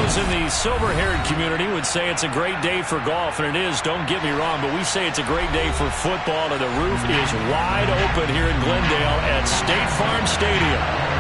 those in the silver-haired community would say it's a great day for golf, and it is, don't get me wrong, but we say it's a great day for football, and the roof is wide open here in Glendale at State Farm Stadium.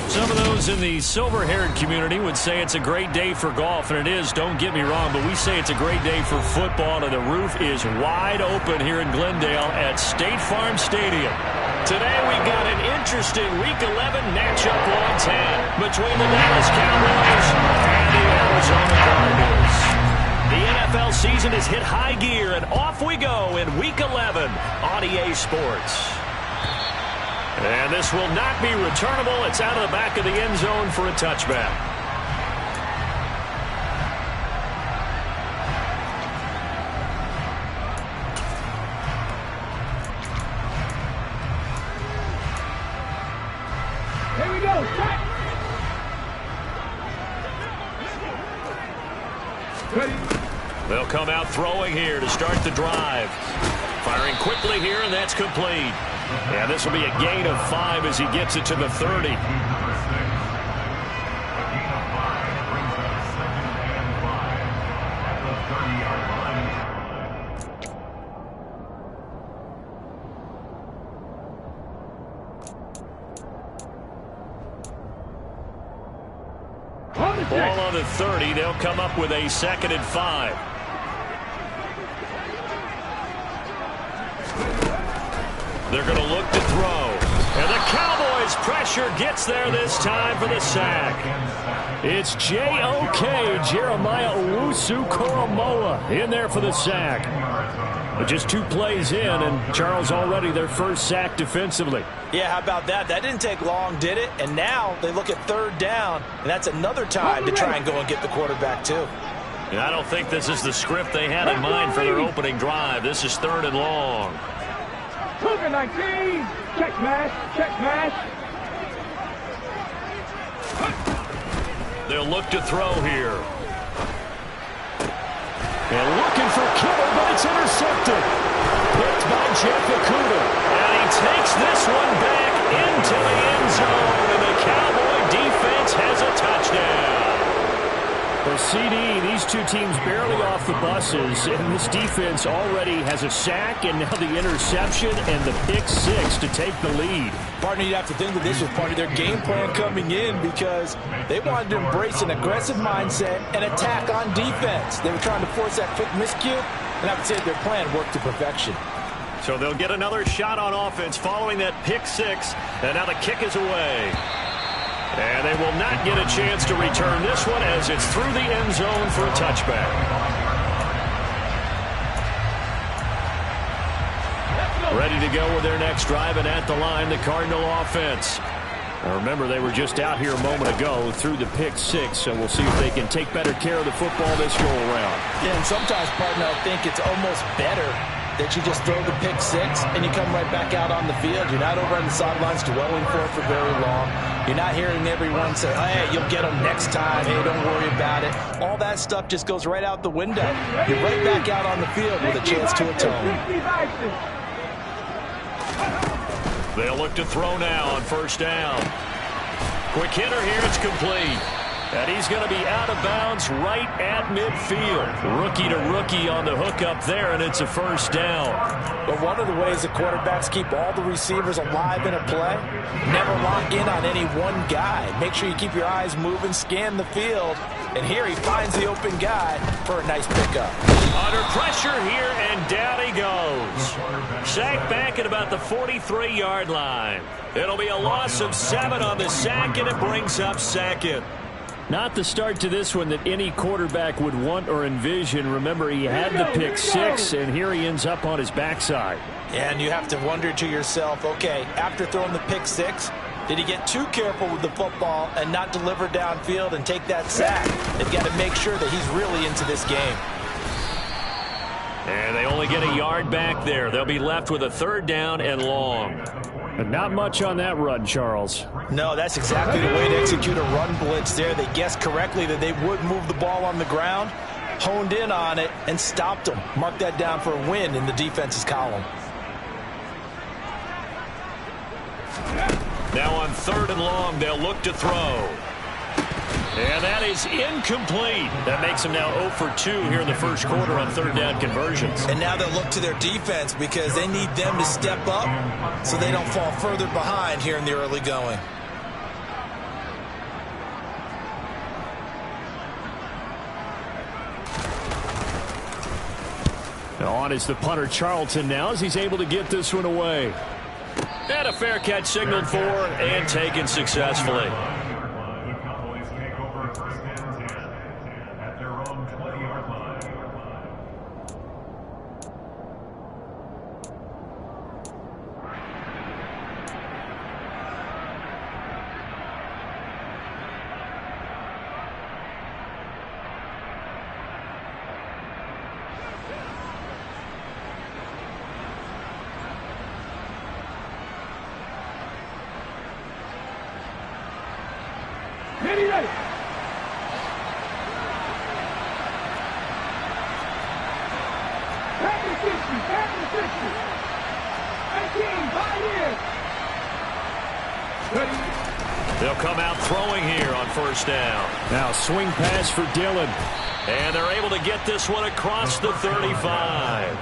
Some of those in the silver-haired community would say it's a great day for golf, and it is, don't get me wrong, but we say it's a great day for football, and the roof is wide open here in Glendale at State Farm Stadium. Today we got an interesting Week 11 matchup on tap between the Dallas Cowboys and the Arizona Cardinals. The NFL season has hit high gear, and off we go in Week 11 on EA Sports. And this will not be returnable. It's out of the back of the end zone for a touchback. Here we go. Ready. They'll come out throwing here to start the drive. Firing quickly here, and that's complete. And this will be a gain of 5 as he gets it to the 30. Ball on the 30. They'll come up with a 2nd and 5. They're going to look to throw. And the Cowboys' pressure gets there this time for the sack. It's J.O.K. Jeremiah Owusu-Koramoah in there for the sack. But just 2 plays in, and Charles already their first sack defensively. Yeah, how about that? That didn't take long, did it? And now they look at 3rd down, and that's another time to try and go and get the quarterback, too. And I don't think this is the script they had in mind for their opening drive. This is 3rd and long. Cougar 19, check mash, check mash. They'll look to throw here. And looking for Kittle, but it's intercepted. Picked by Jeff Okudah. And he takes this one back into the end zone, and the Cowboy defense has a touchdown. For CD, these 2 teams barely off the buses, and this defense already has a sack and now the interception and the pick 6 to take the lead. Partner, you'd have to think that this was part of their game plan coming in because they wanted to embrace an aggressive mindset and attack on defense. They were trying to force that quick miscue, and I would say their plan worked to perfection. So they'll get another shot on offense following that pick 6, and now the kick is away. And they will not get a chance to return this one as it's through the end zone for a touchback. Ready to go with their next drive, and at the line, the Cardinal offense. Now remember, they were just out here a moment ago through the pick 6, so we'll see if they can take better care of the football this go-around. Yeah, and sometimes, partner, I think it's almost better that you just throw the pick 6 and you come right back out on the field. You're not over on the sidelines dwelling for it for very long. You're not hearing everyone say, hey, you'll get them next time. Hey, don't worry about it. All that stuff just goes right out the window. You're right back out on the field with a chance to atone. They'll look to throw now on 1st down. Quick hitter here, it's complete. And he's going to be out of bounds right at midfield. Rookie to rookie on the hook up there, and it's a 1st down. But one of the ways the quarterbacks keep all the receivers alive in a play, never lock in on any one guy. Make sure you keep your eyes moving, scan the field. And here he finds the open guy for a nice pickup. Under pressure here, and down he goes. Sacked back at about the 43-yard line. It'll be a loss of 7 on the sack, and it brings up 2nd. Not the start to this one that any quarterback would want or envision. Remember, he had the pick six, and here he ends up on his backside. And you have to wonder to yourself, okay, after throwing the pick six, did he get too careful with the football and not deliver downfield and take that sack? They've got to make sure that he's really into this game. And they only get a yard back there. They'll be left with a 3rd down and long. But not much on that run, Charles. No, that's exactly the way to execute a run blitz there. They guessed correctly that they would move the ball on the ground, honed in on it, and stopped them. Mark that down for a win in the defense's column. Now on 3rd and long, they'll look to throw. And that is incomplete. That makes them now 0 for 2 here in the first quarter on 3rd down conversions. And now they'll look to their defense because they need them to step up so they don't fall further behind here in the early going. Now on is the punter Charlton now as he's able to get this one away. And a fair catch signaled for and taken successfully. They'll come out throwing here on 1st down. Now swing pass for Dillon. And they're able to get this one across the 35.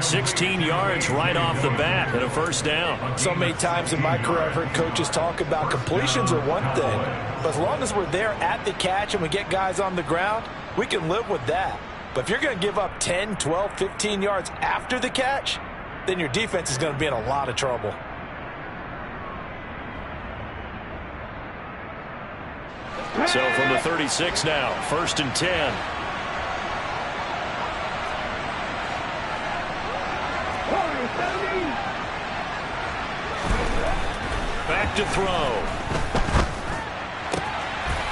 16 yards right off the bat and a 1st down. So many times in my career I've heard coaches talk about completions are one thing, but as long as we're there at the catch and we get guys on the ground, we can live with that. But if you're going to give up 10, 12, 15 yards after the catch, then your defense is going to be in a lot of trouble. So from the 36 now, 1st and 10. Back to throw.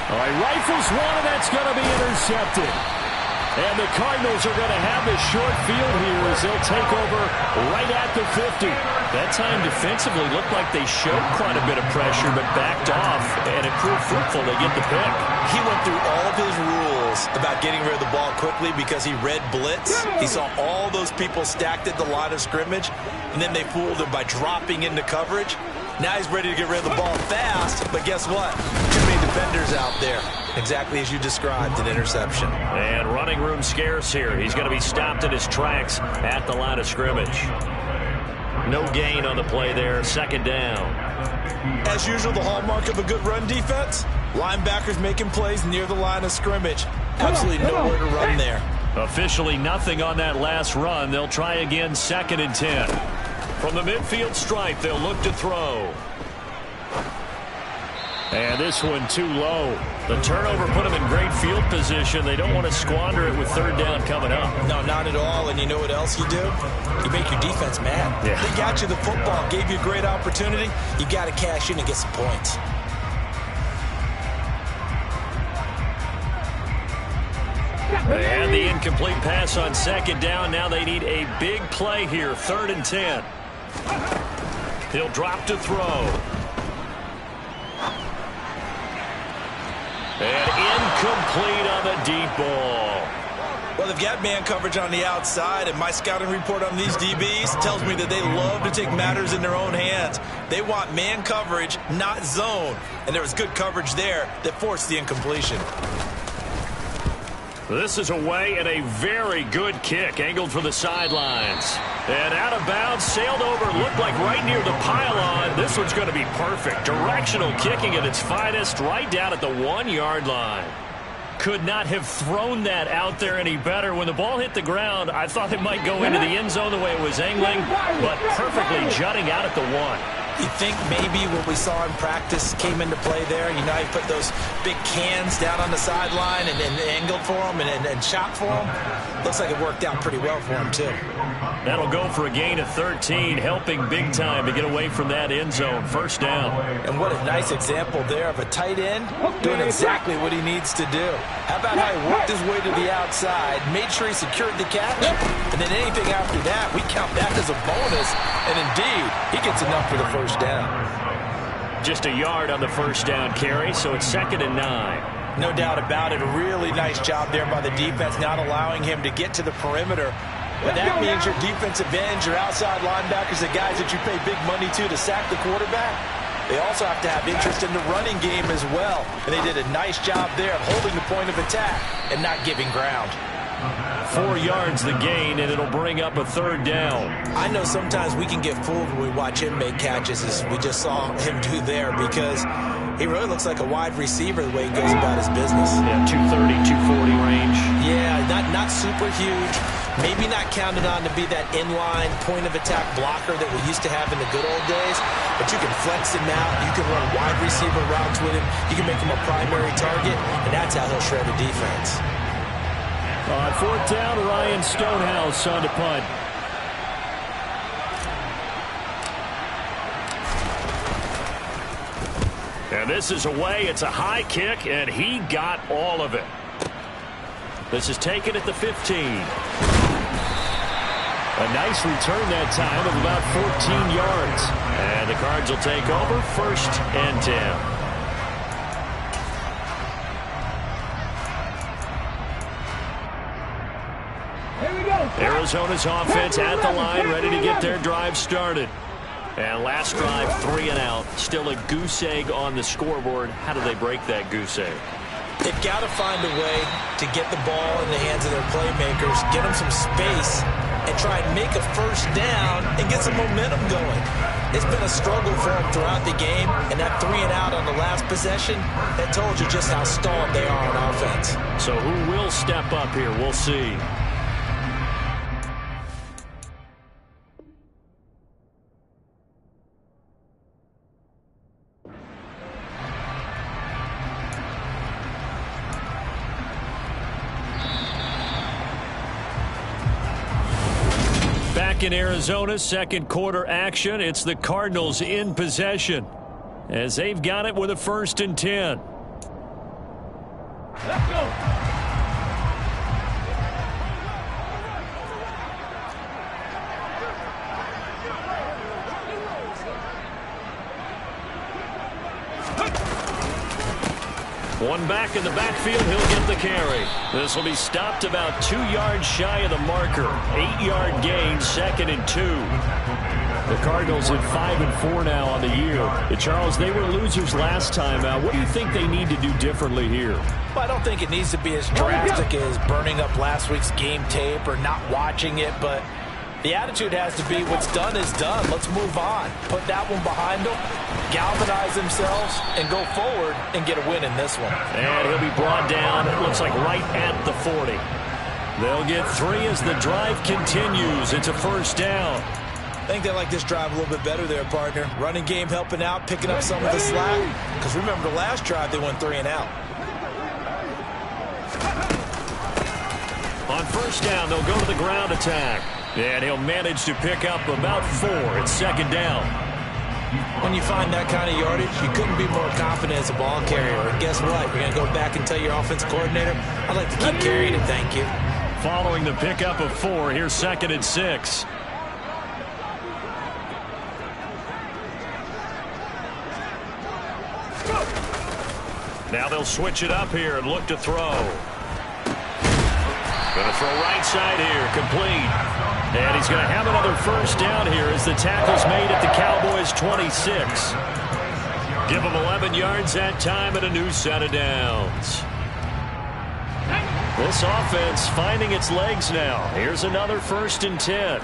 All right, rifles one, and that's going to be intercepted. And the Cardinals are going to have the short field here as they'll take over right at the 50. That time defensively looked like they showed quite a bit of pressure but backed off, and it proved fruitful to get the pick. He went through all of his rules about getting rid of the ball quickly because he read blitz. He saw all those people stacked at the line of scrimmage, and then they fooled him by dropping into coverage. Now he's ready to get rid of the ball fast, but guess what? Too many defenders out there. Exactly as you described, an interception. And running room scarce here. He's going to be stopped in his tracks at the line of scrimmage. No gain on the play there. 2nd down. As usual, the hallmark of a good run defense, linebackers making plays near the line of scrimmage. Absolutely nowhere to run there. Officially nothing on that last run. They'll try again 2nd and 10. From the midfield stripe, they'll look to throw. And this one too low. The turnover put them in great field position. They don't want to squander it with 3rd down coming up. No, not at all. And you know what else you do? You make your defense mad. Yeah. They got you the football, gave you a great opportunity. You got to cash in and get some points. And the incomplete pass on 2nd down. Now they need a big play here. 3rd and 10. He'll drop to throw. And incomplete on the deep ball. Well, they've got man coverage on the outside, and my scouting report on these DBs tells me that they love to take matters in their own hands. They want man coverage, not zone. And there was good coverage there that forced the incompletion. This is away and a very good kick, angled for the sidelines. And out of bounds, sailed over, looked like right near the pylon. This one's going to be perfect. Directional kicking at its finest, right down at the 1-yard line. Could not have thrown that out there any better. When the ball hit the ground, I thought it might go into the end zone the way it was angling, but perfectly jutting out at the 1. You think maybe what we saw in practice came into play there? You know, he put those big cans down on the sideline and angled for him and shot for him. Looks like it worked out pretty well for him, too. That'll go for a gain of 13, helping big time to get away from that end zone. First down. And what a nice example there of a tight end doing exactly what he needs to do. How about how he worked his way to the outside, made sure he secured the catch, and then anything after that, we count that as a bonus. And indeed, he gets enough for the first down. Just a yard on the first down carry, so it's 2nd and 9. No doubt about it. A really nice job there by the defense, not allowing him to get to the perimeter. But that means your defensive ends, your outside linebackers, the guys that you pay big money to sack the quarterback, they also have to have interest in the running game as well. And they did a nice job there of holding the point of attack and not giving ground. 4 yards the gain, and it'll bring up a 3rd down. I know sometimes we can get fooled when we watch him make catches, as we just saw him do there, because he really looks like a wide receiver the way he goes about his business. Yeah, 230, 240 range. Yeah, not super huge. Maybe not counted on to be that inline point-of-attack blocker that we used to have in the good old days, but you can flex him out. You can run wide receiver routes with him. You can make him a primary target, and that's how he'll shred a defense. On 4th down, Ryan Stonehouse on to punt. And this is away. It's a high kick, and he got all of it. This is taken at the 15. A nice return that time of about 14 yards. And the Cards will take over 1st and 10. Arizona's offense at the line, ready to get their drive started. And last drive, 3 and out. Still a goose egg on the scoreboard. How do they break that goose egg? They've got to find a way to get the ball in the hands of their playmakers, get them some space, and try and make a first down and get some momentum going. It's been a struggle for them throughout the game, and that 3 and out on the last possession, that told you just how stalled they are on offense. So who will step up here? We'll see. In Arizona's 2nd quarter action, it's the Cardinals in possession as they've got it with a 1st and 10. Let's go. One back in the backfield, he'll get the carry. This will be stopped about 2 yards shy of the marker. 8-yard gain, 2nd and 2. The Cardinals at 5-4 now on the year. Charles, they were losers last time out. What do you think they need to do differently here? Well, I don't think it needs to be as drastic as burning up last week's game tape or not watching it, but the attitude has to be what's done is done. Let's move on. Put that one behind them, galvanize themselves, and go forward and get a win in this one. And he'll be brought down, it looks like right at the 40. They'll get 3 as the drive continues. It's a 1st down. I think they like this drive a little bit better there, partner. Running game helping out, picking up some of the slack. Because remember, the last drive they went 3 and out. On 1st down, they'll go to the ground attack. And he'll manage to pick up about 4. It's 2nd down. When you find that kind of yardage, you couldn't be more confident as a ball carrier. And guess what? You're going to go back and tell your offensive coordinator, I'd like to keep carrying it, thank you. Following the pickup of 4, here's 2nd and 6. Now they'll switch it up here and look to throw. Going to throw right side here, complete. And he's going to have another 1st down here as the tackle's made at the Cowboys' 26. Give them 11 yards that time and a new set of downs. This offense finding its legs now. Here's another 1st and 10.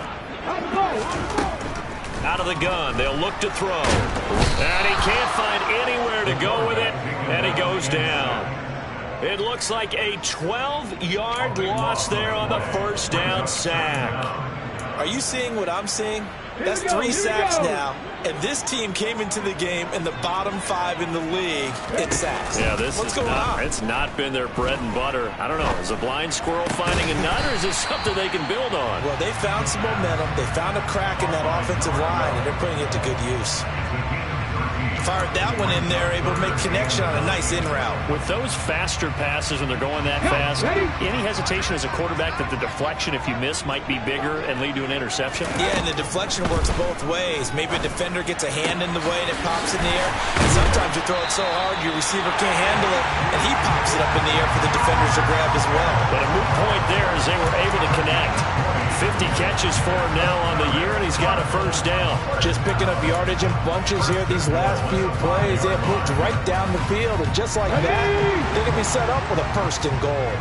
Out of the gun, they'll look to throw. And he can't find anywhere to go with it, and he goes down. It looks like a 12-yard loss there on the 1st down sack. Are you seeing what I'm seeing? That's 3 sacks now, and this team came into the game in the bottom 5 in the league in sacks. Yeah, What's going on? It's not been their bread and butter. I don't know. Is a blind squirrel finding a nut, or is this something they can build on? Well, they found some momentum. They found a crack in that offensive line, and they're putting it to good use. Fired that one in there, able to make connection on a nice in route. With those faster passes when they're going that fast, any hesitation as a quarterback that the deflection, if you miss, might be bigger and lead to an interception? Yeah, and the deflection works both ways. Maybe a defender gets a hand in the way and it pops in the air. And sometimes you throw it so hard your receiver can't handle it, and he pops it up in the air for the defenders to grab as well. But a moot point there as they were able to connect. 50 catches for him now on the year, and he's got a first down. Just picking up yardage in bunches here these last few plays. They have moved right down the field, and just like that, they can be set up with a first and goal.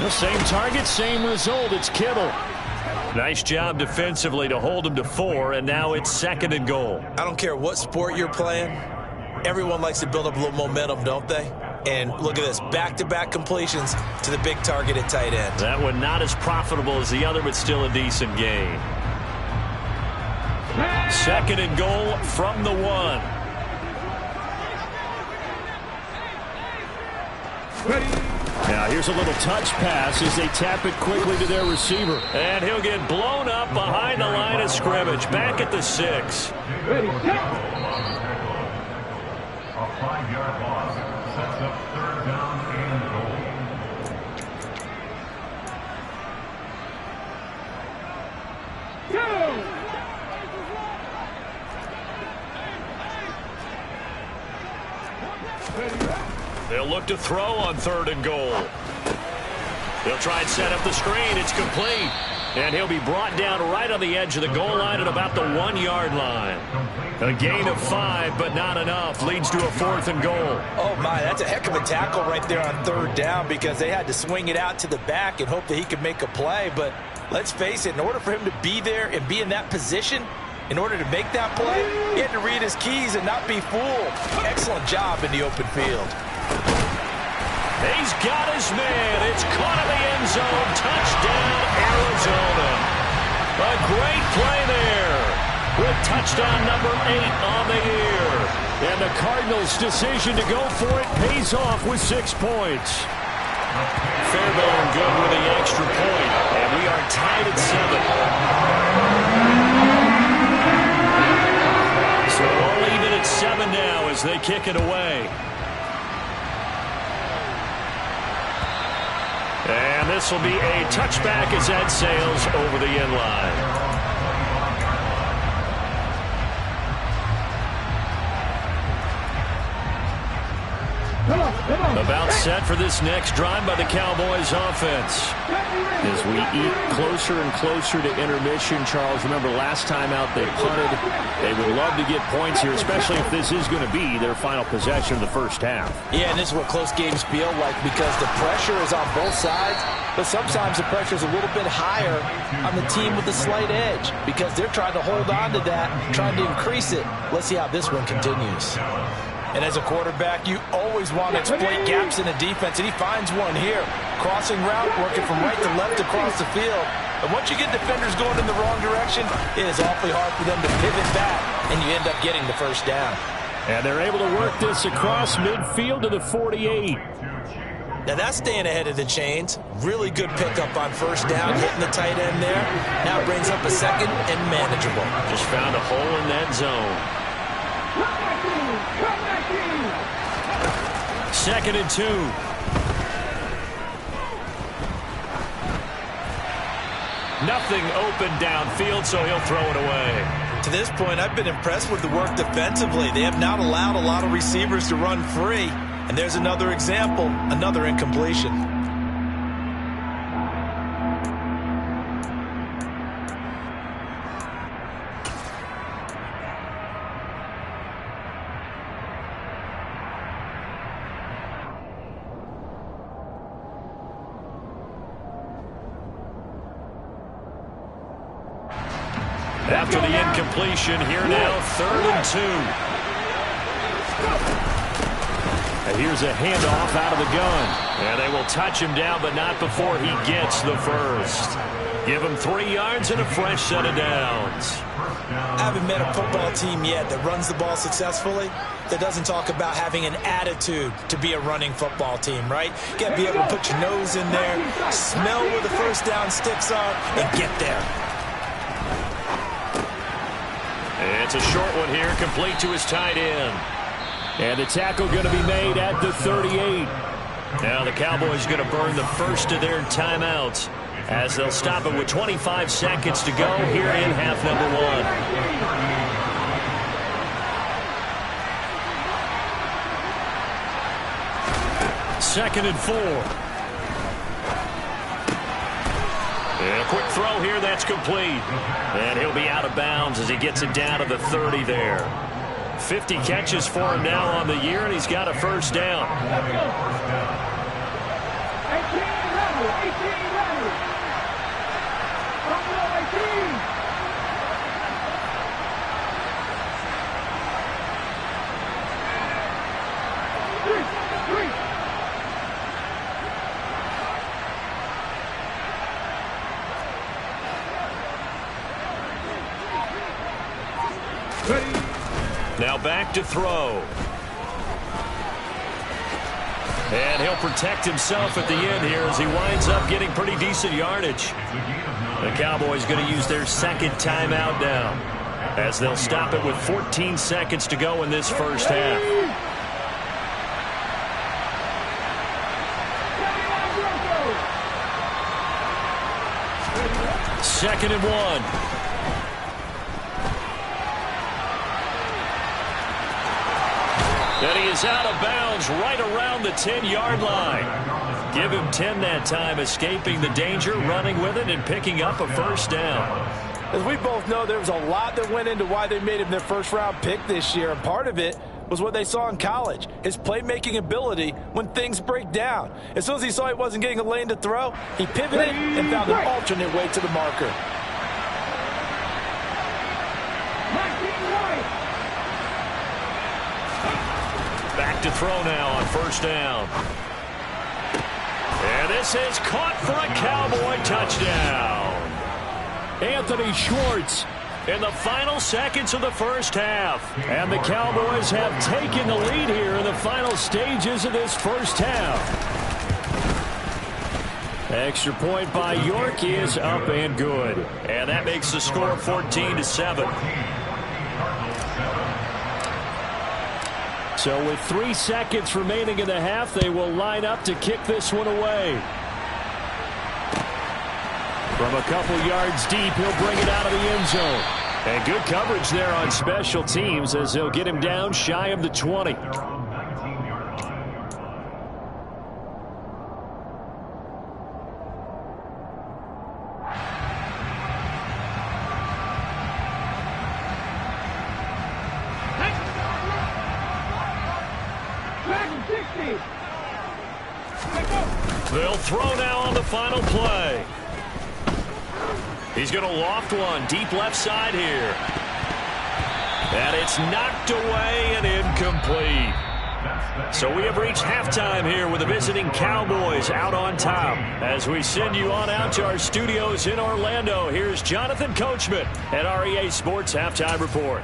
The same target, same result. It's Kittle. Nice job defensively to hold him to 4, and now it's 2nd and goal. I don't care what sport you're playing. Everyone likes to build up a little momentum, don't they? And look at this, back-to-back completions to the big target at tight end. That one not as profitable as the other, but still a decent gain. 2nd and goal from the 1. Now here's a little touch pass as they tap it quickly to their receiver. And he'll get blown up behind the line of scrimmage, back at the 6. Ready, set. A 5-yard loss sets up 3rd down and goal. Go! They'll look to throw on 3rd and goal. They'll try and set up the screen. It's complete. And he'll be brought down right on the edge of the goal line at about the 1-yard line. A gain of 5, but not enough. Leads to a 4th and goal. Oh, my, that's a heck of a tackle right there on 3rd down because they had to swing it out to the back and hope that he could make a play. But let's face it, in order for him to be there and be in that position, in order to make that play, he had to read his keys and not be fooled. Excellent job in the open field. He's got his man. It's caught in the end zone. Touchdown, Arizona. A great play there with touchdown number 8 on the year. And the Cardinals' decision to go for it pays off with 6 points. Fairbairn good with the extra point. And we are tied at 7. So all even at 7 now as they kick it away. And this will be a touchback as that sails over the end line. About set for this next drive by the Cowboys offense. As we eat closer and closer to intermission, Charles, remember last time out they punted. They would love to get points here, especially if this is going to be their final possession of the first half. Yeah, and this is what close games feel like because the pressure is on both sides, but sometimes the pressure is a little bit higher on the team with the slight edge because they're trying to hold on to that, trying to increase it. Let's see how this one continues. And as a quarterback, you always want to exploit gaps in the defense, and he finds one here. Crossing route, working from right to left across the field. And once you get defenders going in the wrong direction, it is awfully hard for them to pivot back, and you end up getting the first down. And they're able to work this across midfield to the 48. Now that's staying ahead of the chains. Really good pickup on first down, hitting the tight end there. Now brings up a 2nd and manageable. Just found a hole in that zone. 2nd and 2. Nothing open downfield, so he'll throw it away. To this point, I've been impressed with the work defensively. They have not allowed a lot of receivers to run free. And there's another example, another incompletion. After the incompletion, here now, 3rd and 2. And here's a handoff out of the gun. And they will touch him down, but not before he gets the first. Give him 3 yards and a fresh set of downs. I haven't met a football team yet that runs the ball successfully that doesn't talk about having an attitude to be a running football team, right? You got to be able to put your nose in there, smell where the first down sticks are, and get there. It's a short one here, complete to his tight end. And the tackle going to be made at the 38. Now the Cowboys going to burn the first of their timeouts as they'll stop it with 25 seconds to go here in half number 1. Second and 4. And a quick throw here, that's complete. And he'll be out of bounds as he gets it down to the 30 there. 50 catches for him now on the year, and he's got a first down. 18 Now back to throw. And he'll protect himself at the end here as he winds up getting pretty decent yardage. The Cowboys going to use their second timeout now as they'll stop it with 14 seconds to go in this first half. Second and 1. And he is out of bounds right around the 10-yard line. Give him 10 that time, escaping the danger, running with it, and picking up a first down. As we both know, there was a lot that went into why they made him their first-round pick this year, and part of it was what they saw in college, his playmaking ability when things break down. As soon as he saw he wasn't getting a lane to throw, he pivoted and found an alternate way to the marker. Back to throw now on first down. And this is caught for a Cowboy touchdown. Anthony Schwartz In the final seconds of the first half. And the Cowboys have taken the lead here in the final stages of this first half. Extra point by York is up and good. And that makes the score 14-7. So with 3 seconds remaining in the half, they will line up to kick this one away. From a couple yards deep, he'll bring it out of the end zone. And good coverage there on special teams as they'll get him down shy of the 20. They'll throw now on the final play. He's going to loft one deep left side here. And it's knocked away and incomplete. So we have reached halftime here with the visiting Cowboys out on top. As we send you on out to our studios in Orlando, here's Jonathan Coachman at REA Sports Halftime Report.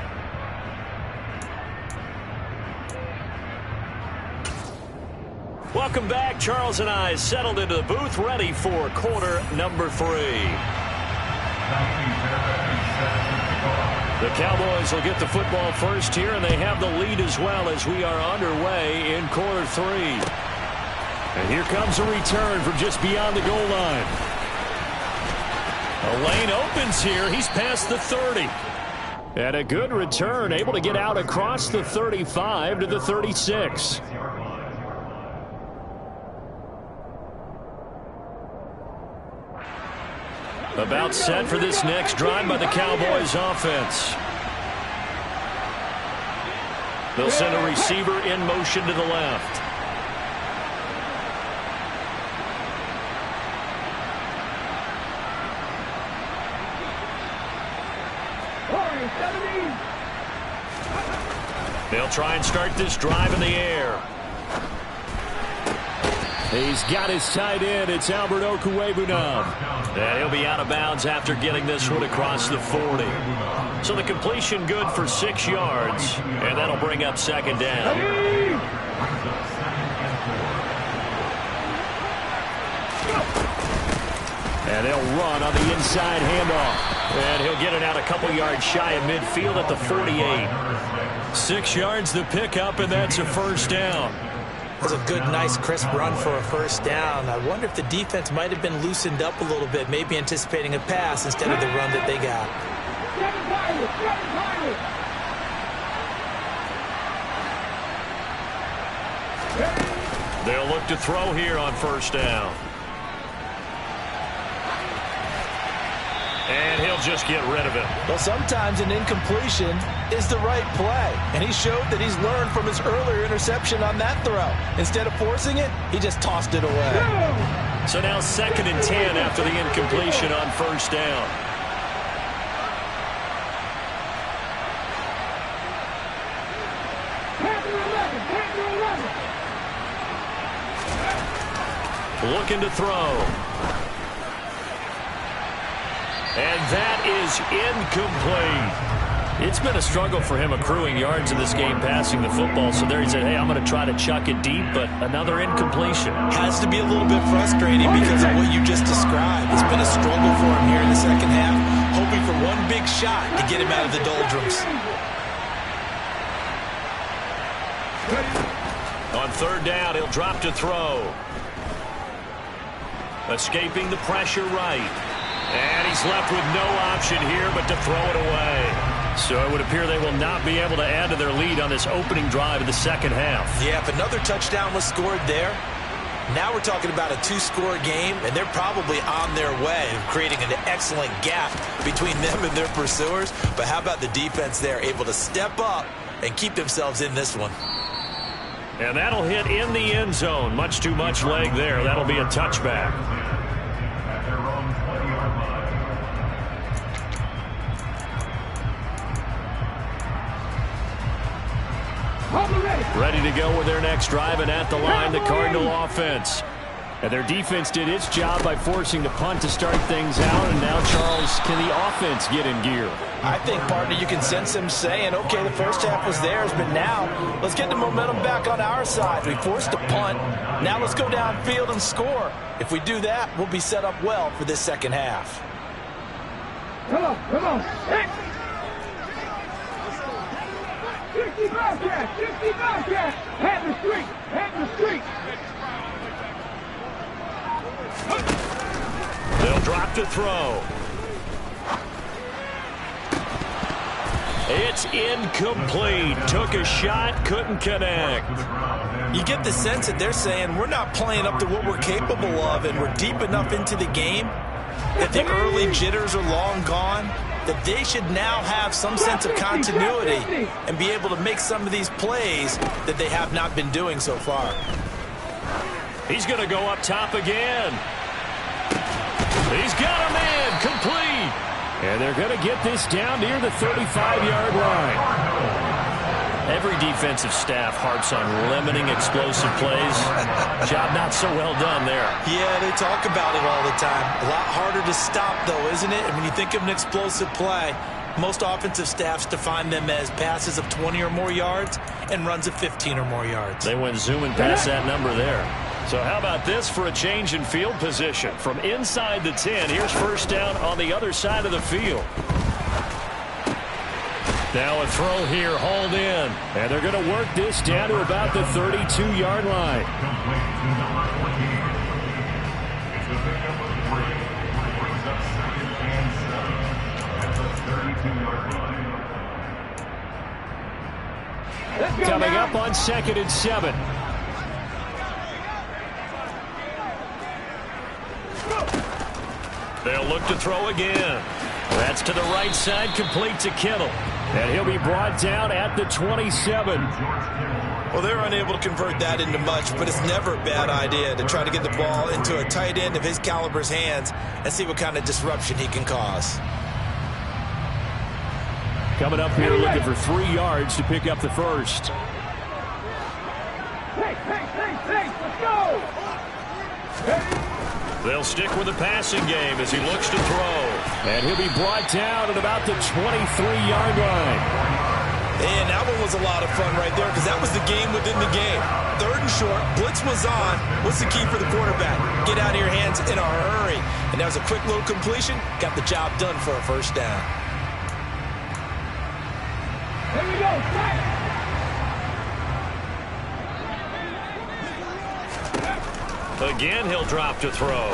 Welcome back. Charles and I settled into the booth, ready for quarter number 3. The Cowboys will get the football first here, and they have the lead as well as we are underway in quarter 3. And here comes a return from just beyond the goal line. A lane opens here. He's past the 30. And a good return, able to get out across the 35 to the 36. About set for this next drive by the Cowboys offense. They'll send a receiver in motion to the left. They'll try and start this drive in the air. He's got his tight end. It's Albert Okwuegbunam. And he'll be out of bounds after getting this one across the 40. So the completion good for 6 yards, and that'll bring up second down. And they'll run on the inside handoff. And he'll get it out a couple yards shy of midfield at the 48. 6 yards the pickup, and that's a first down. That's a good, nice, crisp run for a first down. I wonder if the defense might have been loosened up a little bit, maybe anticipating a pass instead of the run that they got. They'll look to throw here on first down. And he'll just get rid of it. Well, sometimes an incompletion is the right play. And he showed that he's learned from his earlier interception on that throw. Instead of forcing it, he just tossed it away. So now 2nd and 10 after the incompletion on first down. Looking to throw. And that is incomplete. It's been a struggle for him accruing yards in this game passing the football. So there he said, hey, I'm going to try to chuck it deep, but another incompletion. Has to be a little bit frustrating because of what you just described. It's been a struggle for him here in the second half, hoping for one big shot to get him out of the doldrums. On 3rd down, he'll drop to throw. Escaping the pressure right. And he's left with no option here but to throw it away. So it would appear they will not be able to add to their lead on this opening drive of the second half. Yeah, if another touchdown was scored there, now we're talking about a 2-score game, and they're probably on their way of creating an excellent gap between them and their pursuers. But how about the defense there, able to step up and keep themselves in this one? And that'll hit in the end zone. Much too much leg there. That'll be a touchback. Ready to go with their next drive, and at the line, the Cardinal offense. And their defense did its job by forcing the punt to start things out, and now, Charles, can the offense get in gear? I think, partner, you can sense them saying, okay, the first half was theirs, but now let's get the momentum back on our side. We forced a punt. Now let's go downfield and score. If we do that, we'll be set up well for this second half. Come on, come on. Hey. 65 catch, 65 catch. Have the streak, have the streak. They'll drop to throw. It's incomplete. Took a shot, couldn't connect. You get the sense that they're saying we're not playing up to what we're capable of, and we're deep enough into the game that the early jitters are long gone, that they should now have some sense of continuity and be able to make some of these plays that they have not been doing so far. He's going to go up top again. He's got a man, complete. And they're going to get this down near the 35-yard line. Every defensive staff harps on limiting explosive plays. Job not so well done there. Yeah, they talk about it all the time. A lot harder to stop, though, isn't it? And when you think of an explosive play, most offensive staffs define them as passes of 20 or more yards and runs of 15 or more yards. They went zooming past that number there. So how about this for a change in field position? From inside the 10, here's first down on the other side of the field. Now a throw here, hauled in. And they're going to work this down to about the 32-yard line. Coming up on 2nd and 7. They'll look to throw again. That's to the right side, complete to Kittle. And he'll be brought down at the 27. Well, they're unable to convert that into much, but it's never a bad idea to try to get the ball into a tight end of his caliber's hands and see what kind of disruption he can cause. Coming up here looking for 3 yards to pick up the first. Hey, let's go! They'll stick with the passing game as he looks to throw. And he'll be brought down at about the 23-yard line. And that one was a lot of fun right there because that was the game within the game. 3rd and short, blitz was on. What's the key for the quarterback? Get out of your hands in a hurry. And that was a quick little completion. Got the job done for a first down. Here we go. Again, he'll drop to throw.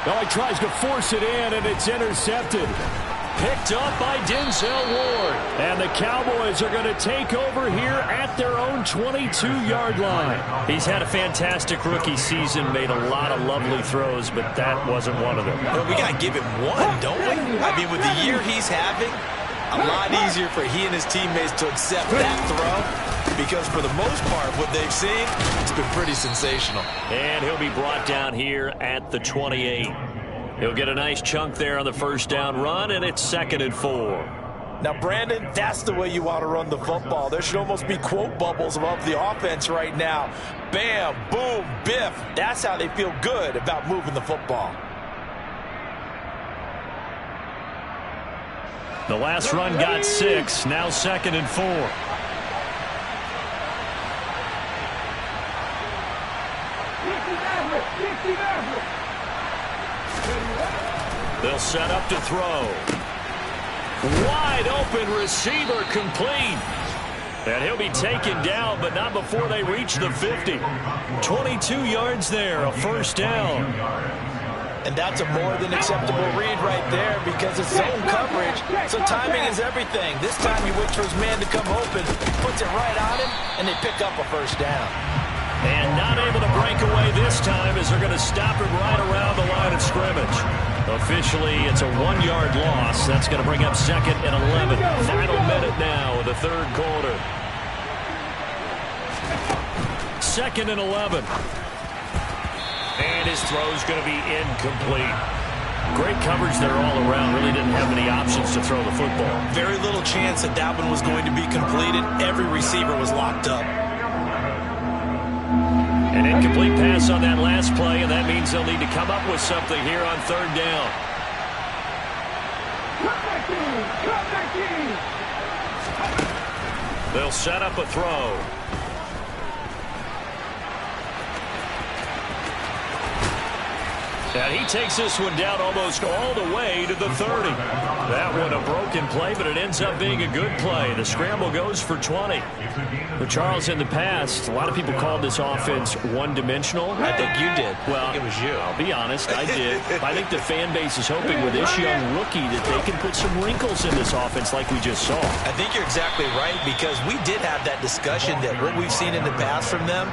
Well, he tries to force it in, and it's intercepted. Picked up by Denzel Ward. And the Cowboys are going to take over here at their own 22-yard line. He's had a fantastic rookie season, made a lot of lovely throws, but that wasn't one of them. Well, we got to give him one, don't we? I mean, with the year he's having, a lot easier for he and his teammates to accept that throw. Because for the most part, what they've seen, it's been pretty sensational. And he'll be brought down here at the 28. He'll get a nice chunk there on the first down run, and it's 2nd and 4. Now, Brandon, that's the way you want to run the football. There should almost be quote bubbles above the offense right now. Bam, boom, biff. That's how they feel good about moving the football. The last run got 6, now 2nd and 4. They'll set up to throw. Wide open receiver complete. And he'll be taken down, but not before they reach the 50. 22 yards there, a first down. And that's a more than acceptable read right there because it's zone coverage, so timing is everything. This time he waits for his man to come open, puts it right on him, and they pick up a first down. And not able to break away this time as they're going to stop him right around the line of scrimmage. Officially, it's a 1-yard loss. That's going to bring up 2nd and 11. Final minute now of the 3rd quarter. 2nd and 11. And his throw's going to be incomplete. Great coverage there all around. Really didn't have many options to throw the football. Very little chance that that one was going to be completed. Every receiver was locked up. An incomplete pass on that last play, and that means they'll need to come up with something here on 3rd down. They'll set up a throw. And he takes this one down almost all the way to the 30. That one a broken play, but it ends up being a good play. The scramble goes for 20. But Charles, in the past, a lot of people called this offense one-dimensional. I think you did. Well, it was you. I'll be honest, I did. I think the fan base is hoping with this young rookie that they can put some wrinkles in this offense like we just saw. I think you're exactly right because we did have that discussion that what we've seen in the past from them,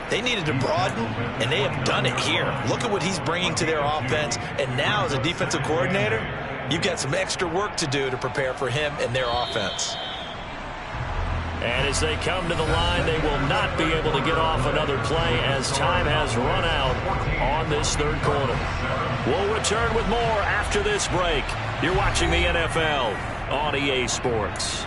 they needed to broaden, and they have done it here. Look at what he's bringing to their offense, and now as a defensive coordinator, you've got some extra work to do to prepare for him and their offense. And as they come to the line, they will not be able to get off another play as time has run out on this 3rd quarter. We'll return with more after this break. You're watching the NFL on EA Sports.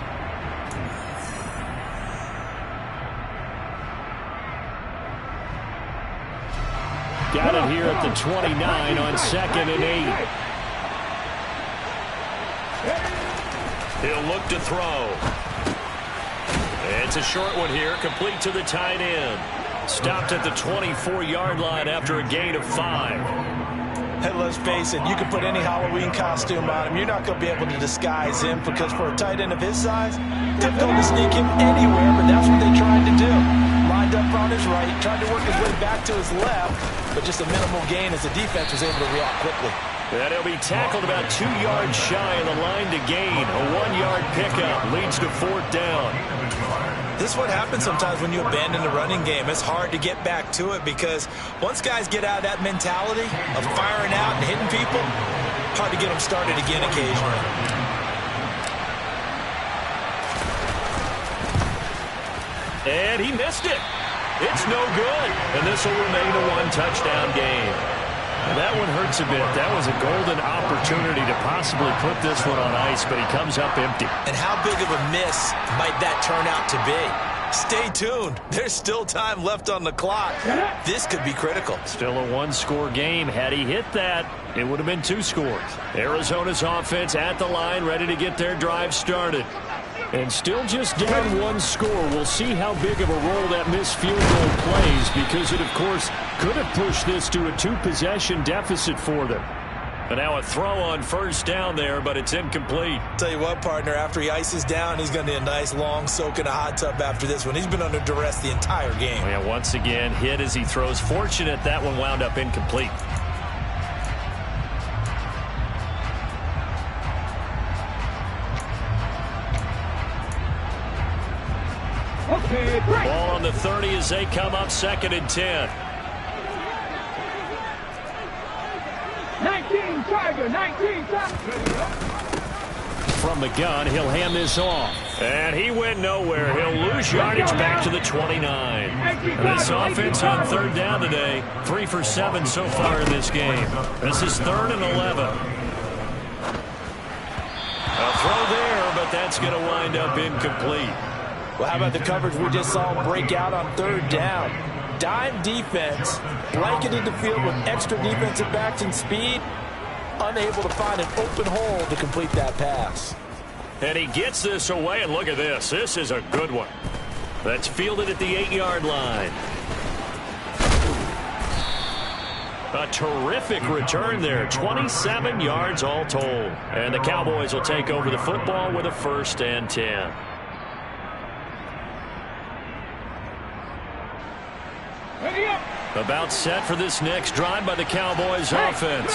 Got it here at the 29 on 2nd and 8. He'll look to throw. It's a short one here, complete to the tight end. Stopped at the 24-yard line after a gain of 5. Hey, let's face it, you can put any Halloween costume on him. You're not going to be able to disguise him because for a tight end of his size, difficult to sneak him anywhere, but that's what they tried to do. Lined up on his right, tried to work his way back to his left, but just a minimal gain as the defense was able to react quickly. And he'll be tackled about 2 yards shy of the line to gain. A 1-yard pickup leads to 4th down. This is what happens sometimes when you abandon the running game. It's hard to get back to it because once guys get out of that mentality of firing out and hitting people, hard to get them started again occasionally. And he missed it. It's no good. And this will remain a 1-touchdown game. And that one hurts a bit. That was a golden opportunity to possibly put this one on ice, but he comes up empty. And how big of a miss might that turn out to be? Stay tuned. There's still time left on the clock. This could be critical. Still a one-score game. Had he hit that, it would have been 2 scores. Arizona's offense at the line, ready to get their drive started. And still just down 1 score. We'll see how big of a role that missed field goal plays, because it, of course, could have pushed this to a 2-possession deficit for them. And now a throw on first down there, but it's incomplete. Tell you what, partner, after he ices down, he's going to need a nice long soak in a hot tub after this one. He's been under duress the entire game. Yeah, once again, hit as he throws. Fortunate that one wound up incomplete. Okay, break. Ball on the 30 as they come up 2nd and 10. 19 Tiger, 19 Tiger. From the gun, he'll hand this off. And he went nowhere. He'll lose yardage back to the 29. This offense on 3rd down today, 3 for 7 so far in this game. This is 3rd and 11. A throw there, but that's going to wind up incomplete. Well, how about the coverage we just saw break out on 3rd down? Dime defense, blanketed the field with extra defensive backs and speed, unable to find an open hole to complete that pass. And he gets this away, and look at this. This is a good one. That's fielded at the 8-yard line. A terrific return there. 27 yards all told. And the Cowboys will take over the football with a 1st and 10. Ready up. About set for this next drive by the Cowboys offense.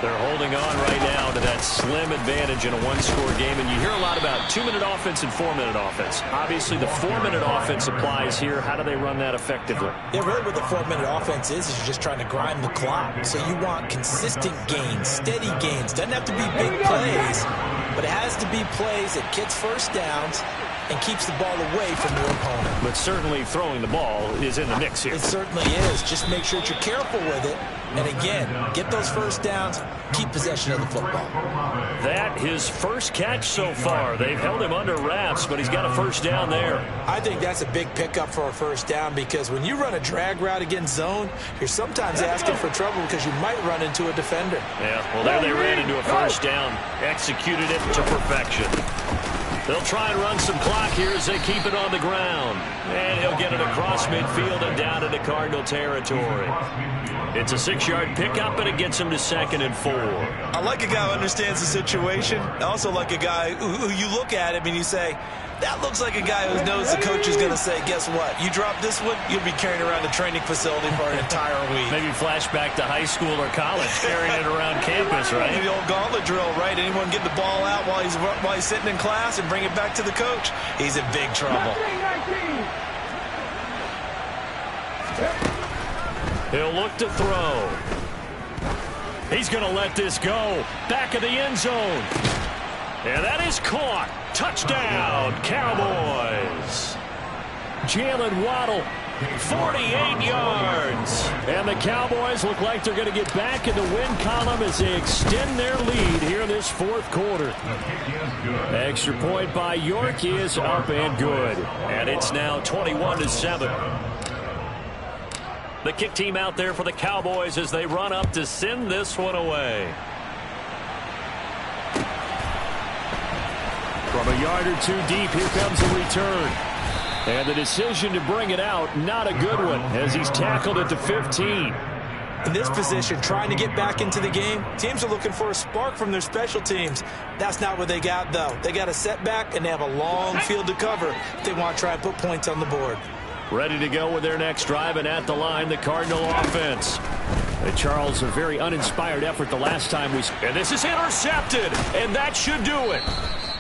They're holding on right now to that slim advantage in a 1-score game. And you hear a lot about 2-minute offense and 4-minute offense. Obviously, the 4-minute offense applies here. How do they run that effectively? Yeah, really what the 4-minute offense is you're just trying to grind the clock. So you want consistent gains, steady gains. Doesn't have to be big plays, but it has to be plays that gets first downs and keeps the ball away from your opponent. But certainly throwing the ball is in the mix here. It certainly is. Just make sure that you're careful with it. And again, get those first downs, keep possession of the football. That his first catch so far. They've held him under wraps, but he's got a 1st down there. I think that's a big pickup for a 1st down, because when you run a drag route against zone, you're sometimes asking for trouble because you might run into a defender. Yeah, well, there they ran into a 1st down. Executed it to perfection. They'll try and run some clock here as they keep it on the ground. And he'll get it across midfield and down into Cardinal territory. It's a 6-yard pickup, and it gets him to 2nd and 4. I like a guy who understands the situation. I also like a guy who you look at him and you say, that looks like a guy who knows the coach is going to say, guess what? You drop this one, you'll be carrying around the training facility for an entire week. Maybe flashback to high school or college, carrying it around campus, right? The old gauntlet drill, right? Anyone get the ball out while he's sitting in class and bring it back to the coach? He's in big trouble. 19. He'll look to throw. He's going to let this go. Back of the end zone. And that is caught. Touchdown, Cowboys. Jalen Waddle, 48 yards. And the Cowboys look like they're going to get back in the win column as they extend their lead here in this 4th quarter. Extra point by York is up and good. And it's now 21-7. The kick team out there for the Cowboys as they run up to send this one away. From a yard or 2 deep, here comes the return. And the decision to bring it out, not a good one, as he's tackled at the 15. In this position, trying to get back into the game, teams are looking for a spark from their special teams. That's not what they got, though. They got a setback, and they have a long field to cover if they want to try and put points on the board. Ready to go with their next drive, and at the line, the Cardinal offense. Charles, a very uninspired effort the last time we... And this is intercepted, and that should do it.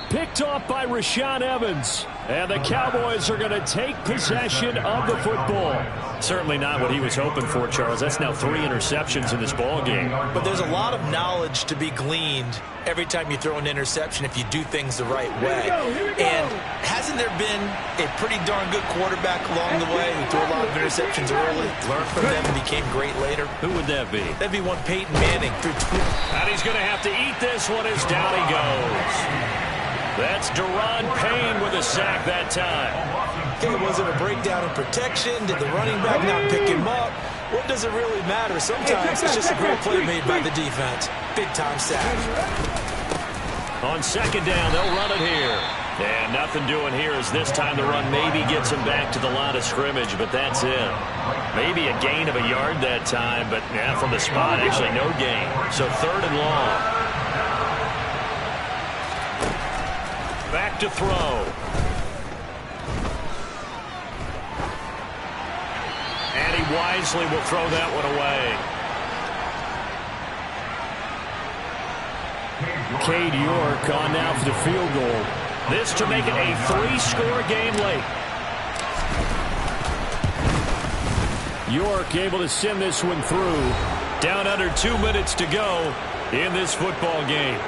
Picked off by Rashaan Evans. And the Cowboys are going to take possession of the football. Certainly not what he was hoping for, Charles. That's now 3 interceptions in this ball game. But there's a lot of knowledge to be gleaned every time you throw an interception if you do things the right way. And hasn't there been a pretty darn good quarterback along the way who threw a lot of interceptions early, learned from them, and became great later? Who would that be? That'd be one Peyton Manning. And he's going to have to eat this one as down he goes. That's Deron Payne with a sack that time. Okay, was it a breakdown in protection? Did the running back not pick him up? What does it really matter? Sometimes it's just a great play made by the defense. Big-time sack. On second down, they'll run it here. And nothing doing here as this time the run maybe gets him back to the line of scrimmage, but that's it. Maybe a gain of a yard that time, but yeah, from the spot, actually no gain. So third and long. Back to throw. And he wisely will throw that one away. Cade York on now for the field goal. This to make it a 3-score game late. York able to send this one through. Down under 2 minutes to go in this football game.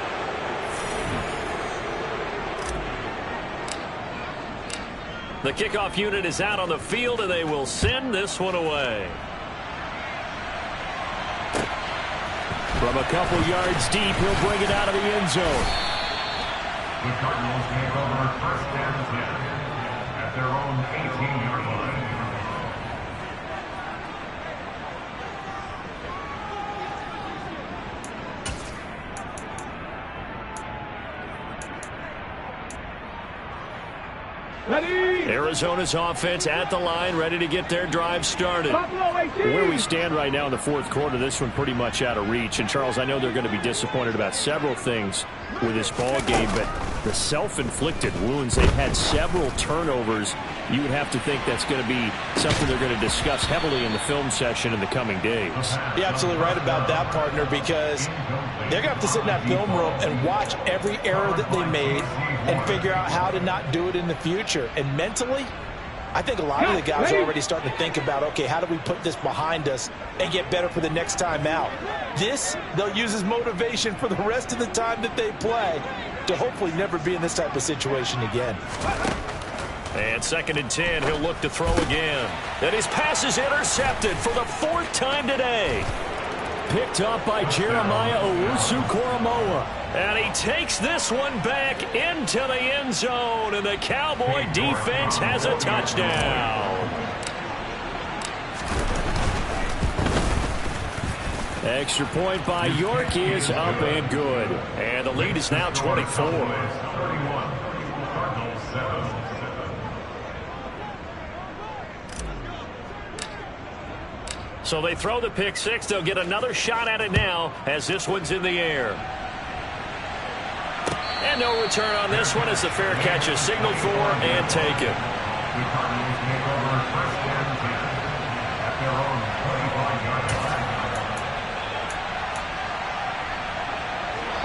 The kickoff unit is out on the field, and they will send this one away. From a couple yards deep, he'll bring it out of the end zone. The Cardinals take over first and 10 at their own 18-yard line. Arizona's offense at the line, ready to get their drive started. Where we stand right now in the fourth quarter, this one pretty much out of reach. And, Charles, I know they're going to be disappointed about several things with this ball game, but the self-inflicted wounds, they've had several turnovers. You would have to think that's going to be something they're going to discuss heavily in the film session in the coming days. You're absolutely right about that, partner, because they're going to have to sit in that film room and watch every error that they made and figure out how to not do it in the future. And mentally, I think a lot of the guys are already starting to think about, okay, how do we put this behind us and get better for the next time out? This, they'll use as motivation for the rest of the time that they play to hopefully never be in this type of situation again. And second and 10, he'll look to throw again. And his pass is intercepted for the 4th time today. Picked up by Jeremiah Owusu-Koramoah. And he takes this one back into the end zone, and the Cowboy defense has a touchdown. Extra point by York is up and good. And the lead is now 24. So they throw the pick six. They'll get another shot at it now as this one's in the air. And no return on this one as the fair catch is signaled for and taken.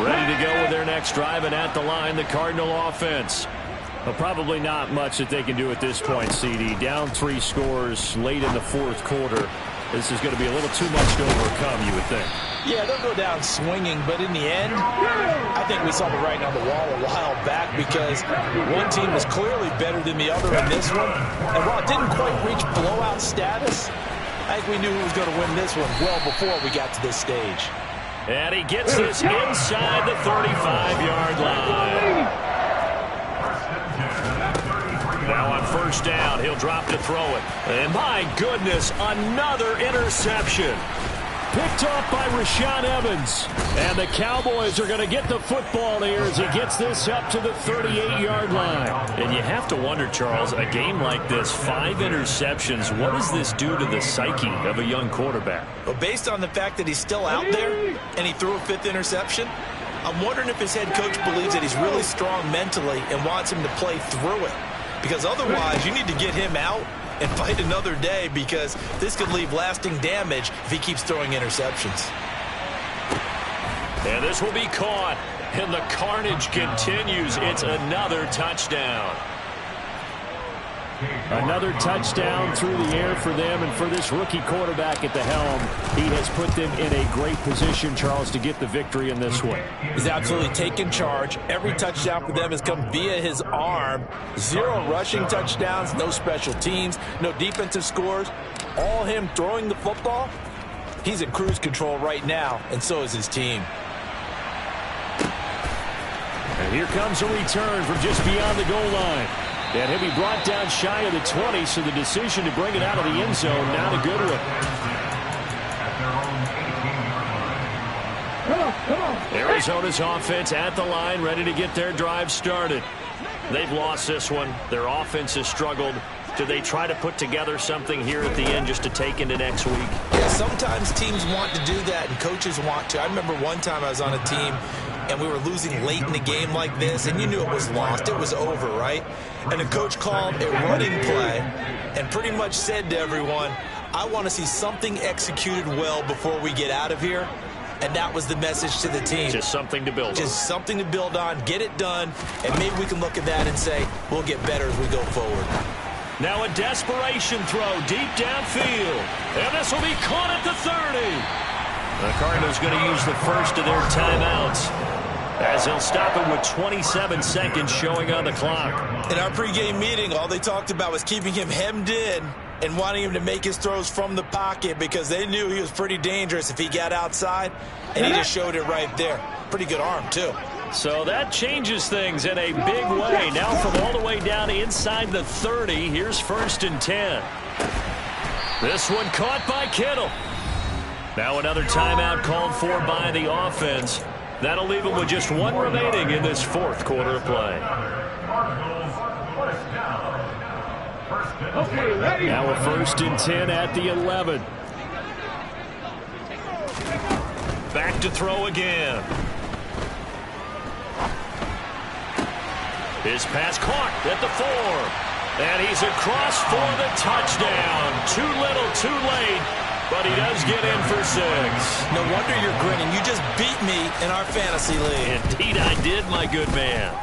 Ready to go with their next drive, and at the line, the Cardinal offense. Well, probably not much that they can do at this point, CD. Down 3 scores late in the fourth quarter. This is going to be a little too much to overcome, you would think. Yeah, they'll go down swinging, but in the end, I think we saw the writing on the wall a while back because one team was clearly better than the other in this one. And while it didn't quite reach blowout status, I think we knew who was going to win this one well before we got to this stage. And he gets this inside the 35-yard line. Now on first down, he'll drop to throw it. And my goodness, another interception. Picked off by Rashaan Evans. And the Cowboys are going to get the football here as he gets this up to the 38-yard line. And you have to wonder, Charles, a game like this, 5 interceptions, what does this do to the psyche of a young quarterback? Well, based on the fact that he's still out there and he threw a 5th interception, I'm wondering if his head coach believes that he's really strong mentally and wants him to play through it. Because otherwise, you need to get him out and fight another day because this could leave lasting damage if he keeps throwing interceptions. And this will be caught, and the carnage continues. It's another touchdown. Another touchdown through the air for them, and for this rookie quarterback at the helm, he has put them in a great position, Charles, to get the victory in this one. He's absolutely taken charge. Every touchdown for them has come via his arm. 0 rushing touchdowns, no special teams, no defensive scores. All him throwing the football. He's in cruise control right now, and so is his team. And here comes a return from just beyond the goal line. And he'll be brought down shy of the 20, so the decision to bring it out of the end zone, not a good one. Arizona's offense at the line, ready to get their drive started. They've lost this one. Their offense has struggled. Do they try to put together something here at the end just to take into next week? Yeah, sometimes teams want to do that, and coaches want to. I remember one time I was on a team, and we were losing late in the game like this, and you knew it was lost. It was over, right? And the coach called a running play and pretty much said to everyone, I want to see something executed well before we get out of here. And that was the message to the team. Just something to build on. Just something to build on, get it done, and maybe we can look at that and say, we'll get better as we go forward. Now a desperation throw deep downfield. And this will be caught at the 30. The Cardinals going to use the first of their timeouts, as they'll stop it with 27 seconds showing on the clock. In our pregame meeting, all they talked about was keeping him hemmed in and wanting him to make his throws from the pocket because they knew he was pretty dangerous if he got outside, and he just showed it right there. Pretty good arm, too. So that changes things in a big way. Now from all the way down inside the 30, here's 1st and 10. This one caught by Kittle. Now another timeout called for by the offense. That'll leave them with just one remaining in this 4th quarter of play. Now a 1st and 10 at the 11. Back to throw again. His pass caught at the 4. And he's across for the touchdown. Too little, too late. But he does get in for 6. No wonder you're grinning. You just beat me in our fantasy league. Indeed I did, my good man.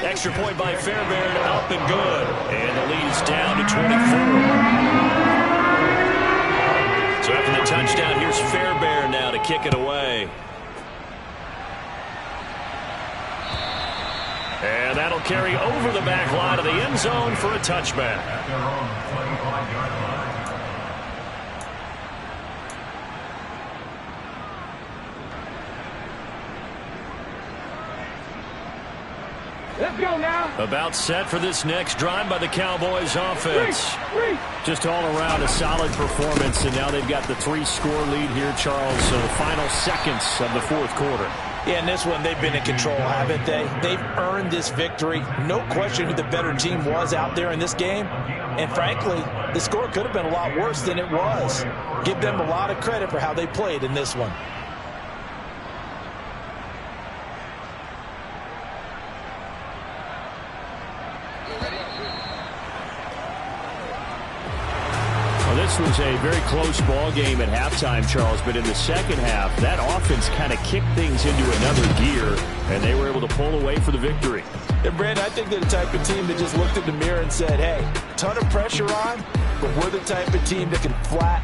Extra point by Fairbairn, up and good. And the lead's down to 24. So after the touchdown, here's Fairbairn now to kick it away. And that'll carry over the back line of the end zone for a touchback. At their own 25-yard line. Let's go now. About set for this next drive by the Cowboys offense. Just all around a solid performance, and now they've got the 3-score lead here, Charles. So the final seconds of the 4th quarter. Yeah, in this one, they've been in control, haven't they? They've earned this victory. No question who the better team was out there in this game. And frankly, the score could have been a lot worse than it was. Give them a lot of credit for how they played in this one. This was a very close ball game at halftime, Charles, but in the second half, that offense kind of kicked things into another gear, and they were able to pull away for the victory. And, Brandon, I think they're the type of team that just looked in the mirror and said, hey, ton of pressure on, but we're the type of team that can flat